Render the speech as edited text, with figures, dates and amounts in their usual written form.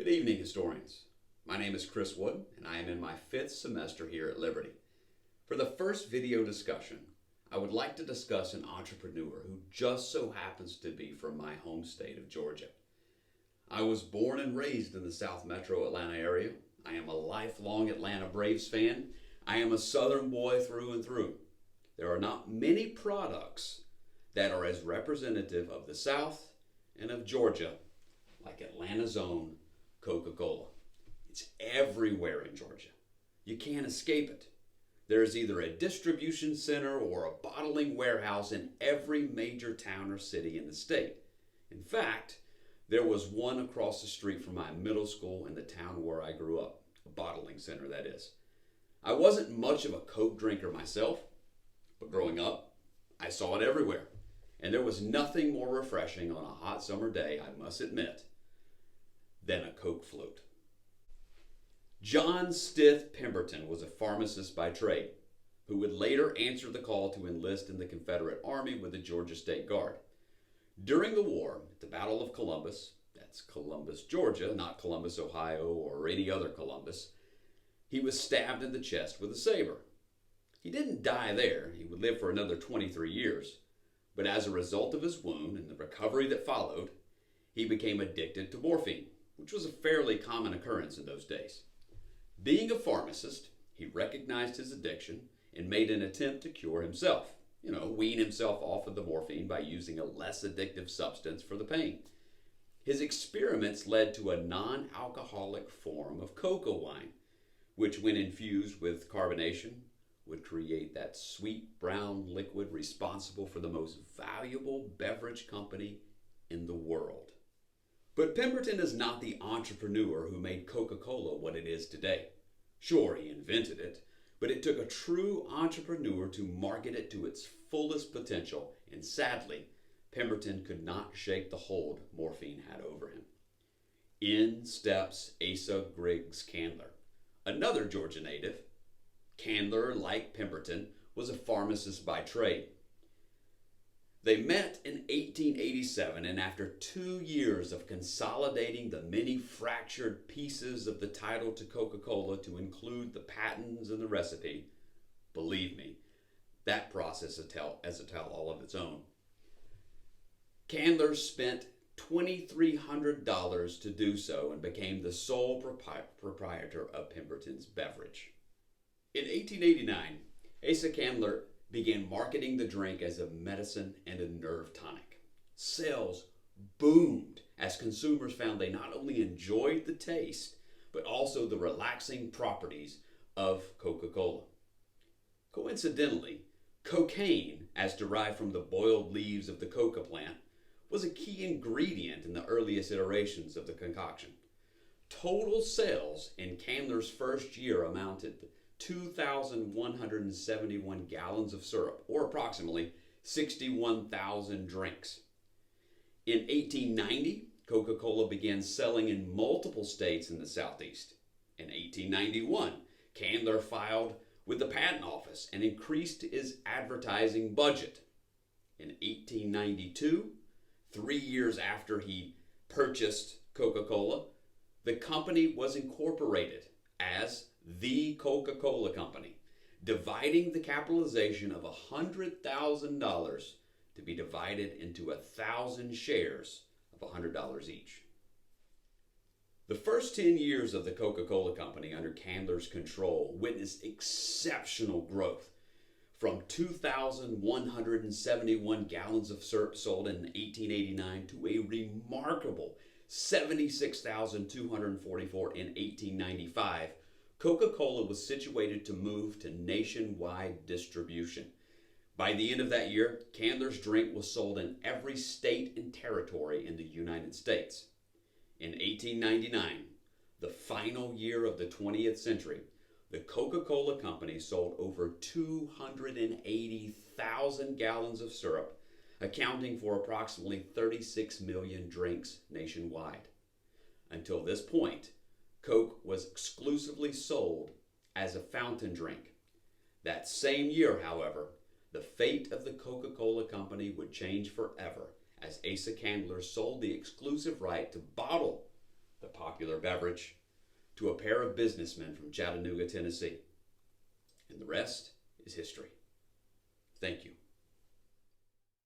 Good evening, historians. My name is Chris Wood, and I am in my 5th semester here at Liberty. For the first video discussion, I would like to discuss an entrepreneur who just so happens to be from my home state of Georgia. I was born and raised in the South Metro Atlanta area. I am a lifelong Atlanta Braves fan. I am a Southern boy through and through. There are not many products that are as representative of the South and of Georgia like Atlanta's own Coca-Cola. It's everywhere in Georgia. You can't escape it. There is either a distribution center or a bottling warehouse in every major town or city in the state. In fact, there was one across the street from my middle school in the town where I grew up, a bottling center that is. I wasn't much of a Coke drinker myself, but growing up, I saw it everywhere. And there was nothing more refreshing on a hot summer day, I must admit, than a Coke float. John Stith Pemberton was a pharmacist by trade, who would later answer the call to enlist in the Confederate Army with the Georgia State Guard. During the war, at the Battle of Columbus, that's Columbus, Georgia, not Columbus, Ohio, or any other Columbus, he was stabbed in the chest with a saber. He didn't die there. He would live for another 23 years. But as a result of his wound and the recovery that followed, he became addicted to morphine, which was a fairly common occurrence in those days. Being a pharmacist, he recognized his addiction and made an attempt to cure himself. Wean himself off of the morphine by using a less addictive substance for the pain. His experiments led to a non-alcoholic form of cocoa wine, which when infused with carbonation would create that sweet brown liquid responsible for the most valuable beverage company in the world. But Pemberton is not the entrepreneur who made Coca-Cola what it is today. Sure, he invented it, but it took a true entrepreneur to market it to its fullest potential, and sadly, Pemberton could not shake the hold morphine had over him. In steps Asa Griggs Candler, another Georgia native. Candler, like Pemberton, was a pharmacist by trade. They met in 1887, and after 2 years of consolidating the many fractured pieces of the title to Coca-Cola to include the patents and the recipe, believe me, that process has a tell all of its own. Candler spent $2,300 to do so and became the sole proprietor of Pemberton's beverage. In 1889, Asa Candler began marketing the drink as a medicine and a nerve tonic. Sales boomed as consumers found they not only enjoyed the taste, but also the relaxing properties of Coca-Cola. Coincidentally, cocaine, as derived from the boiled leaves of the coca plant, was a key ingredient in the earliest iterations of the concoction. Total sales in Candler's first year amounted to 2,171 gallons of syrup, or approximately 61,000 drinks. In 1890, Coca-Cola began selling in multiple states in the Southeast. In 1891, Candler filed with the Patent Office and increased his advertising budget. In 1892, 3 years after he purchased Coca-Cola, the company was incorporated as the Coca-Cola Company, dividing the capitalization of $100,000 to be divided into 1,000 shares of $100 each. The first 10 years of the Coca-Cola Company under Candler's control witnessed exceptional growth, from 2,171 gallons of syrup sold in 1889 to a remarkable 76,244 in 1895. Coca-Cola was situated to move to nationwide distribution. By the end of that year, Candler's drink was sold in every state and territory in the United States. In 1899, the final year of the 20th century, the Coca-Cola Company sold over 280,000 gallons of syrup, accounting for approximately 36 million drinks nationwide. Until this point, Coke was exclusively sold as a fountain drink. That same year, however, the fate of the Coca-Cola Company would change forever as Asa Candler sold the exclusive right to bottle the popular beverage, to a pair of businessmen from Chattanooga, Tennessee. And the rest is history. Thank you.